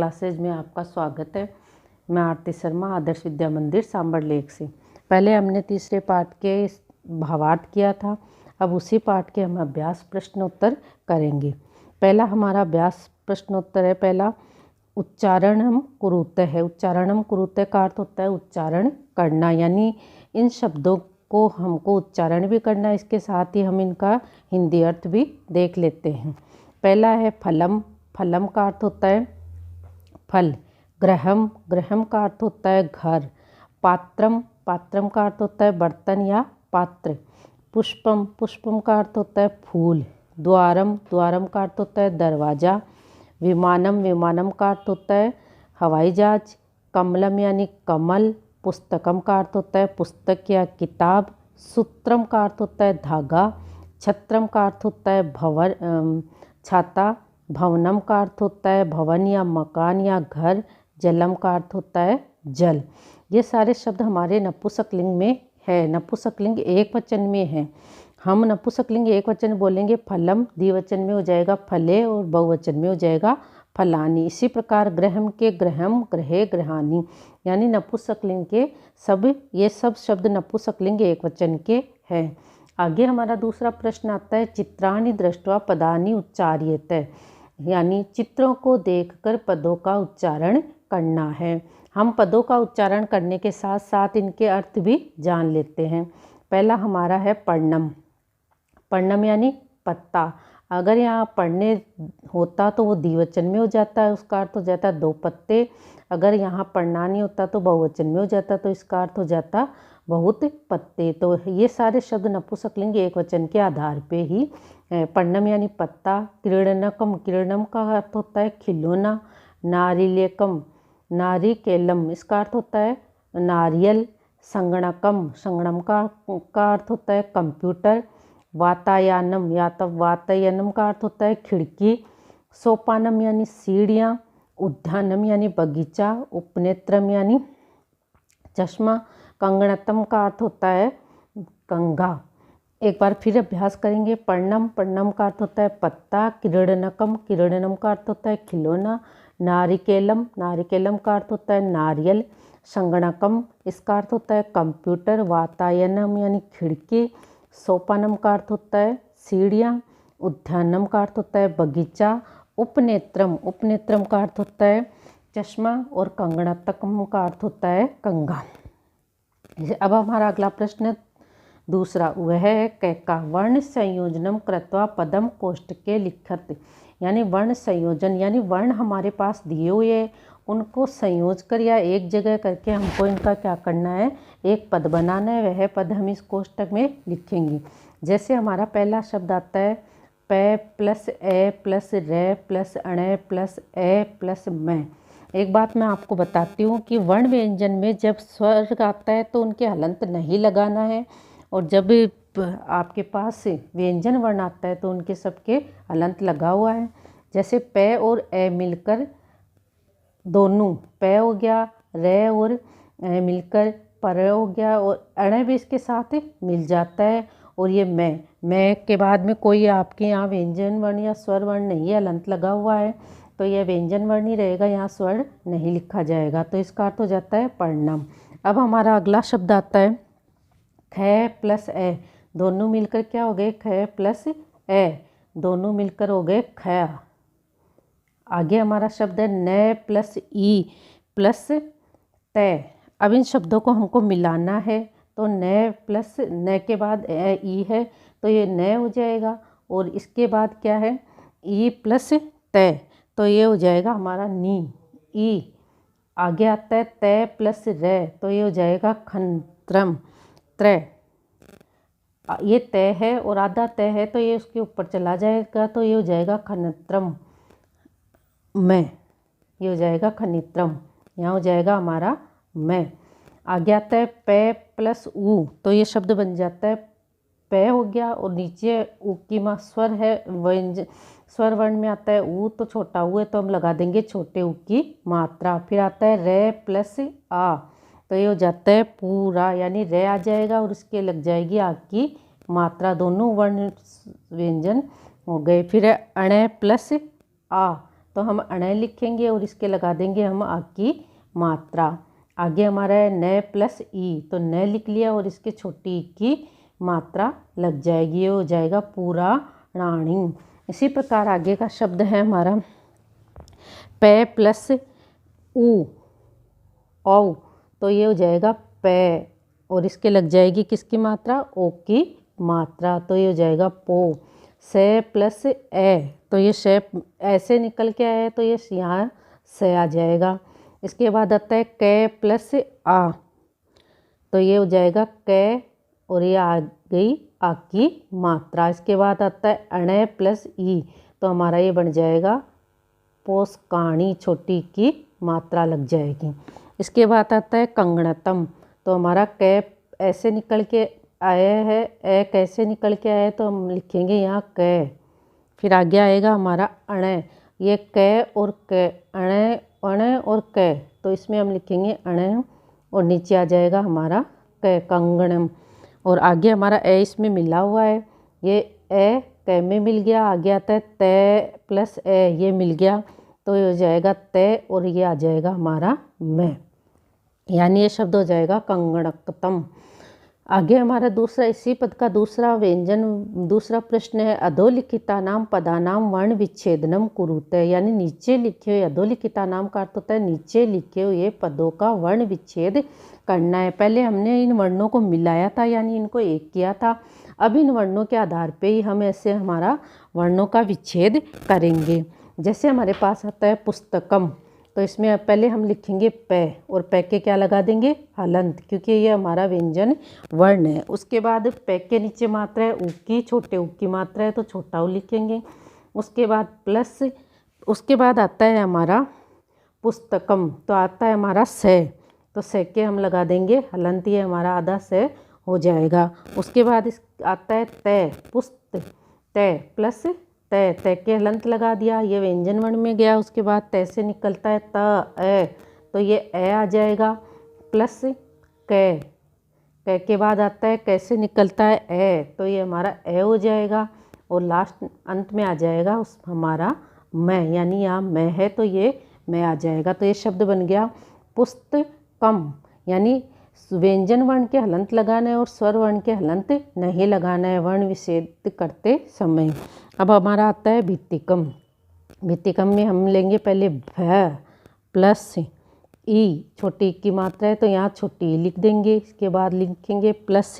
Classes में आपका स्वागत है। मैं आरती शर्मा, आदर्श विद्या मंदिर सांबर लेक से। पहले हमने तीसरे पाठ के भावार्थ किया था, अब उसी पाठ के हम अभ्यास प्रश्नोत्तर करेंगे। पहला हमारा अभ्यास प्रश्नोत्तर है। पहला, उच्चारणम कुरुते है। उच्चारणम कुरुते का अर्थ होता है उच्चारण करना, यानी इन शब्दों को हमको उच्चारण भी करना है, इसके साथ ही हम इनका हिंदी अर्थ भी देख लेते हैं। पहला है फलम। फलम का अर्थ होता है फल। ग्रहम। ग्रहम का अर्थ होता है घर। पात्रम। पात्रम का अर्थ होता है बर्तन या पात्र। पुष्पम। पुष्पम का अर्थ होता है फूल। द्वारम। द्वारम का अर्थ होता है दरवाज़ा। विमानम। विमानम का अर्थ होता है हवाई जहाज। कमलम यानी कमल। पुस्तकम का अर्थ होता है पुस्तक या किताब। सूत्रम का अर्थ होता है धागा। छत्रम का अर्थ होता है भवन, छाता। भवनम का अर्थ होता है भवन या मकान या घर। जलम का अर्थ होता है जल। ये सारे शब्द हमारे नपुंसकलिंग में है। नपुंसकलिंग एक वचन में है। हम नपुंसकलिंग एक वचन बोलेंगे फलम, द्विवचन में हो जाएगा फले और बहुवचन में हो जाएगा फलानी। इसी प्रकार ग्रहम के ग्रहम, ग्रहे, ग्रहानी, यानी नपुंसकलिंग के ये सब शब्द नपुंसकलिंग एक वचन के हैं। आगे हमारा दूसरा प्रश्न आता है चित्राणि दृष्ट्वा पदानि उच्चार्येते, यानी चित्रों को देखकर पदों का उच्चारण करना है। हम पदों का उच्चारण करने के साथ साथ इनके अर्थ भी जान लेते हैं। पहला हमारा है पर्णम। पर्णम यानी पत्ता। अगर यहाँ पढ़ने होता तो वो द्विवचन में हो जाता है, उसका अर्थ हो जाता है दो पत्ते। अगर यहाँ पढ़ना नहीं होता तो बहुवचन में हो जाता, तो इसका अर्थ हो जाता बहुत पत्ते। तो ये सारे शब्द नपुंसकलिंग एक वचन के आधार पे ही पर्णम यानी पत्ता। क्रीडनकम। क्रीडनम का अर्थ होता है खिलौना। नारिलेकम। नारिकेलम, इसका अर्थ होता है नारियल। संगणकम। संगणम का अर्थ होता है कंप्यूटर। वातायनम या तो वातायनम का अर्थ होता है खिड़की। सोपानम यानी सीढ़ियाँ। उद्यानम यानी बगीचा। उपनेत्रम यानी चश्मा। कंगणतम का अर्थ होता है कंघा। एक बार फिर अभ्यास करेंगे। पर्णम। पर्णम का अर्थ होता है पत्ता। क्रीडनकम। क्रीडनम का अर्थ होता है खिलौना। नारिकेलम। नारिकेलम का अर्थ होता है नारियल। संगणकम, इसका अर्थ होता है कंप्यूटर। वातायनम यानी खिड़की। सोपानम का अर्थ होता है सीढ़ियाँ। उद्यानम का अर्थ होता है बगीचा। उपनेत्रम। उपनेत्रम का अर्थ होता है चश्मा। और कंगणतकम का अर्थ होता है कंघा। अब हमारा अगला प्रश्न दूसरा, वह है कैका। वर्ण संयोजनम कृत्वा पदम कोष्टके लिखत, यानी वर्ण संयोजन, यानी वर्ण हमारे पास दिए हुए हैं, उनको संयोज कर या एक जगह करके हमको इनका क्या करना है, एक पद बनाना है। वह पद हम इस कोष्टक में लिखेंगे। जैसे हमारा पहला शब्द आता है प प्लस ए प्लस रे प्लस अणे प्लस ए प्लस मैं। एक बात मैं आपको बताती हूँ कि वर्ण व्यंजन में जब स्वर आता है तो उनके हलंत नहीं लगाना है, और जब आपके पास व्यंजन वर्ण आता है तो उनके सबके हलंत लगा हुआ है। जैसे प और ए मिलकर दोनों, प हो गया, रे और ए मिलकर पर हो गया, और अण भी इसके साथ मिल जाता है। और ये मैं के बाद में कोई आपके यहाँ व्यंजन वर्ण या स्वर वर्ण नहीं है, हलंत लगा हुआ है, तो यह व्यंजन वर्ण ही रहेगा, यहाँ स्वर नहीं लिखा जाएगा। तो इसका अर्थ हो जाता है पर्णम। अब हमारा अगला शब्द आता है ख प्लस ए। दोनों मिलकर क्या हो गए, ख प्लस ए, दोनों मिलकर हो गए ख। आगे हमारा शब्द है न प्लस ई प्लस त। अब इन शब्दों को हमको मिलाना है, तो न प्लस न के बाद ए ई है, तो ये न हो जाएगा। और इसके बाद क्या है, ई प्लस त, तो ये हो जाएगा हमारा नी, ई। आगे आता है त प्लस रे, तो ये हो जाएगा खंत्रम, त्र। ये त है और आधा त है, तो ये उसके ऊपर चला जाएगा, तो ये हो जाएगा खनित्रम में, ये हो जाएगा खनित्रम, यहाँ हो जाएगा हमारा में। आगे आता है प प्लस ऊ, तो ये शब्द बन जाता है प हो गया, और नीचे ऊ की माँ स्वर है, व्यंजन स्वर वर्ण में आता है ऊ, तो छोटा ऊ है तो हम लगा देंगे छोटे ऊ की मात्रा। फिर आता है रे प्लस आ, तो ये हो जाता है पूरा, यानी रे आ जाएगा और इसके लग जाएगी आ की मात्रा। दोनों वर्ण व्यंजन हो गए। फिर है अण प्लस आ, तो तो हम अणय लिखेंगे और इसके लगा देंगे हम आ की मात्रा। आगे हमारा है न प्लस ई, तो न लिख लिया और इसके छोटी ई की मात्रा लग जाएगी, ये हो जाएगा पूरा राणी। इसी प्रकार आगे का शब्द है हमारा पे प्लस ऊ औ, तो ये हो जाएगा पे और इसके लग जाएगी किसकी मात्रा, ओ की मात्रा, तो ये हो जाएगा पो। से प्लस ए, तो ये से ऐसे निकल के आया है तो ये यहाँ से आ जाएगा। इसके बाद आता है कै प्लस आ, तो ये हो जाएगा कै और ये आ गई आ की मात्रा। इसके बाद आता है अणय प्लस ई, तो हमारा ये बन जाएगा पोस्काणी, छोटी की मात्रा लग जाएगी। इसके बाद आता है कंगणतम, तो हमारा कै ऐसे निकल के आया है, ए कैसे निकल के आया है तो हम लिखेंगे यहाँ कै। फिर आगे आएगा हमारा अणय, ये कै और कै, अणय अणय और कै, तो इसमें हम लिखेंगे अणय और नीचे आ जाएगा हमारा कै कंगणम। और आगे हमारा ए इसमें मिला हुआ है, ये ए कै में मिल गया, आगे आता है तय प्लस ए, ये मिल गया तो ये हो जाएगा तय और ये आ जाएगा हमारा मैं, यानी ये शब्द हो जाएगा कंगणकतम। आगे हमारा दूसरा इसी पद का दूसरा व्यंजन, दूसरा प्रश्न है अधोलिखिता नाम पदानाम वर्ण विच्छेदनम कुरुते, यानी नीचे लिखे हुए, अधोलिखिता नाम का अर्थ होता है नीचे लिखे हुए पदों का वर्ण विच्छेद करना है। पहले हमने इन वर्णों को मिलाया था, यानी इनको एक किया था, अब इन वर्णों के आधार पे ही हम ऐसे हमारा वर्णों का विच्छेद करेंगे। जैसे हमारे पास आता है पुस्तकम, तो इसमें पहले हम लिखेंगे पै और पै के क्या लगा देंगे हलंत, क्योंकि ये हमारा व्यंजन वर्ण है। उसके बाद पै के नीचे मात्रा है ऊ की, छोटे ऊ की मात्रा है तो छोटा ऊ लिखेंगे। उसके बाद प्लस, उसके बाद आता है हमारा पुस्तकम, तो आता है हमारा से, तो से के हम लगा देंगे हलंत, ये हमारा आधा से हो जाएगा। उसके बाद इस आता है तय, पुस्त तय प्लस तय, तय के हलंत लगा दिया, ये व्यंजन वर्ण में गया। उसके बाद तय से निकलता है त ए, तो ये ए आ जाएगा प्लस कै, कै के बाद आता है कैसे निकलता है ए, तो ये हमारा ए हो जाएगा और लास्ट अंत में आ जाएगा उस हमारा मैं, यानी यहाँ मैं है तो ये मैं आ जाएगा। तो ये शब्द बन गया पुस्तकम, यानी व्यंजन वर्ण के हलंत लगाना है और स्वर वर्ण के हलंत नहीं लगाना है वर्ण विच्छेद करते समय। अब हमारा आता है भित्तिकम, भित्तिकम में हम लेंगे पहले भ प्लस ई, छोटी ई की मात्रा है तो यहाँ छोटी ई लिख देंगे। इसके बाद लिखेंगे प्लस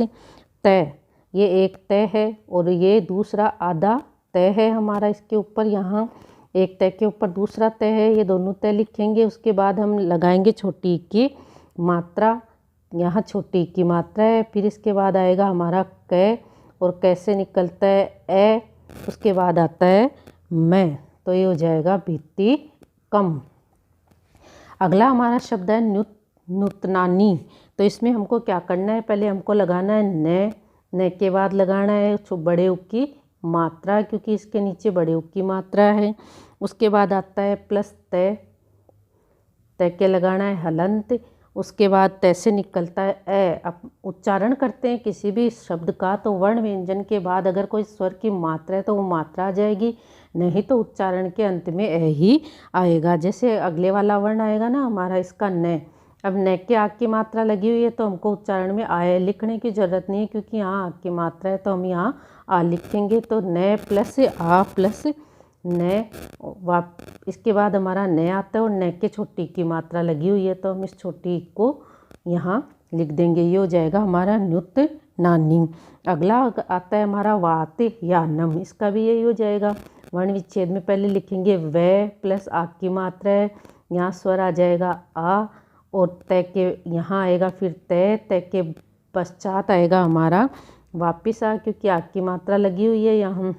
तय, ये एक तय है और ये दूसरा आधा तय है हमारा, इसके ऊपर यहाँ एक तय के ऊपर दूसरा तय है, ये दोनों तय लिखेंगे। उसके बाद हम लगाएंगे छोटी ई की मात्रा, यहाँ छोटी की मात्रा है। फिर इसके बाद आएगा हमारा कै और कैसे निकलता है ए, उसके बाद आता है मैं, तो ये हो जाएगा भित्तिकम। अगला हमारा शब्द है नूतनानी, तो इसमें हमको क्या करना है, पहले हमको लगाना है न के बाद लगाना है बड़े ऊ की मात्रा, क्योंकि इसके नीचे बड़े ऊ की मात्रा है। उसके बाद आता है प्लस तय, तय के लगाना है हलंत। उसके बाद तय से निकलता है ए। अब उच्चारण करते हैं किसी भी शब्द का तो वर्ण व्यंजन के बाद अगर कोई स्वर की मात्रा है तो वो मात्रा आ जाएगी, नहीं तो उच्चारण के अंत में ए ही आएगा। जैसे अगले वाला वर्ण आएगा ना हमारा इसका न, अब न के आग की मात्रा लगी हुई है तो हमको उच्चारण में आए लिखने की ज़रूरत नहीं है, क्योंकि यहाँ आग की मात्रा है तो हम यहाँ आ लिखेंगे। तो न प्लस आ प्लस न, इसके बाद हमारा न आता है और न के छोटी की मात्रा लगी हुई है तो हम इस छोटी को यहाँ लिख देंगे, ये हो जाएगा हमारा न्युत नानी। अगला आता है हमारा वात यानम, इसका भी यही हो जाएगा। वर्ण विच्छेद में पहले लिखेंगे व प्लस आ की मात्रा है, यहाँ स्वर आ जाएगा आ और तय के यहाँ आएगा फिर तय, तय के पश्चात आएगा हमारा वापिस आ, क्योंकि आ की मात्रा लगी हुई है यहाँ।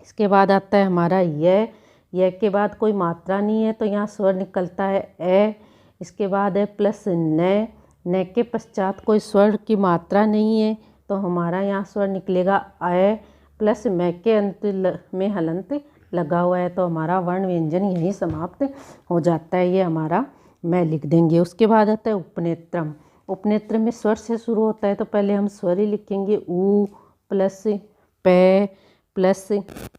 इसके बाद आता है हमारा यह के बाद कोई मात्रा नहीं है तो यहाँ स्वर निकलता है ए। इसके बाद है प्लस न के पश्चात कोई स्वर की मात्रा नहीं है तो हमारा यहाँ स्वर निकलेगा ए, प्लस मैं के अंत में हलंत लगा हुआ है तो हमारा वर्ण व्यंजन यहीं समाप्त हो जाता है, ये हमारा मैं लिख देंगे। उसके बाद आता है उपनेत्रम, उपनेत्र में स्वर से शुरू होता है तो पहले हम स्वर ही लिखेंगे ऊ प्लस पे प्लस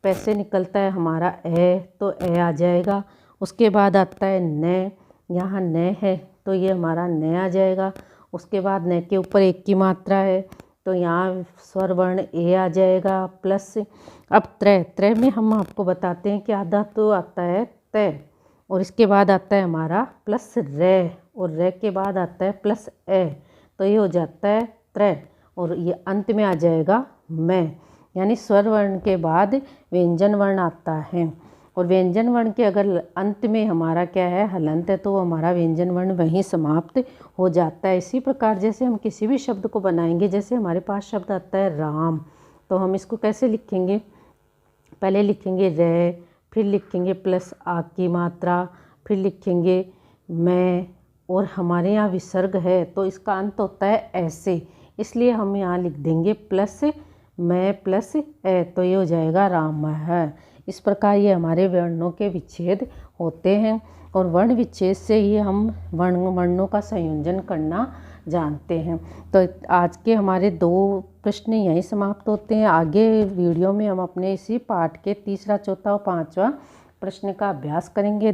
पैसे निकलता है हमारा ए, तो ए आ जाएगा। उसके बाद आता है न, यहाँ न है तो ये हमारा न आ जाएगा। उसके बाद न के ऊपर एक की मात्रा है तो यहाँ स्वर वर्ण ए आ जाएगा प्लस। अब त्रय में हम आपको बताते हैं कि आधा तो आता है तय, और इसके बाद आता है हमारा प्लस रे, और रे के बाद आता है प्लस ए, तो ये हो जाता है त्रय, और ये अंत में आ जाएगा मैं। यानी स्वर वर्ण के बाद व्यंजन वर्ण आता है, और व्यंजन वर्ण के अगर अंत में हमारा क्या है हलंत है तो वो हमारा व्यंजन वर्ण वहीं समाप्त हो जाता है। इसी प्रकार जैसे हम किसी भी शब्द को बनाएंगे, जैसे हमारे पास शब्द आता है राम, तो हम इसको कैसे लिखेंगे, पहले लिखेंगे रे, फिर लिखेंगे प्लस आ की मात्रा, फिर लिखेंगे मैं, और हमारे यहाँ विसर्ग है तो इसका अंत होता है ऐसे, इसलिए हम यहाँ लिख देंगे प्लस मैं प्लस ए, तो ये हो जाएगा राम है। इस प्रकार ये हमारे वर्णों के विच्छेद होते हैं, और वर्ण विच्छेद से ही हम वर्णों का संयोजन करना जानते हैं। तो आज के हमारे 2 प्रश्न यहीं समाप्त होते हैं। आगे वीडियो में हम अपने इसी पाठ के तीसरा, चौथा और 5वां प्रश्न का अभ्यास करेंगे।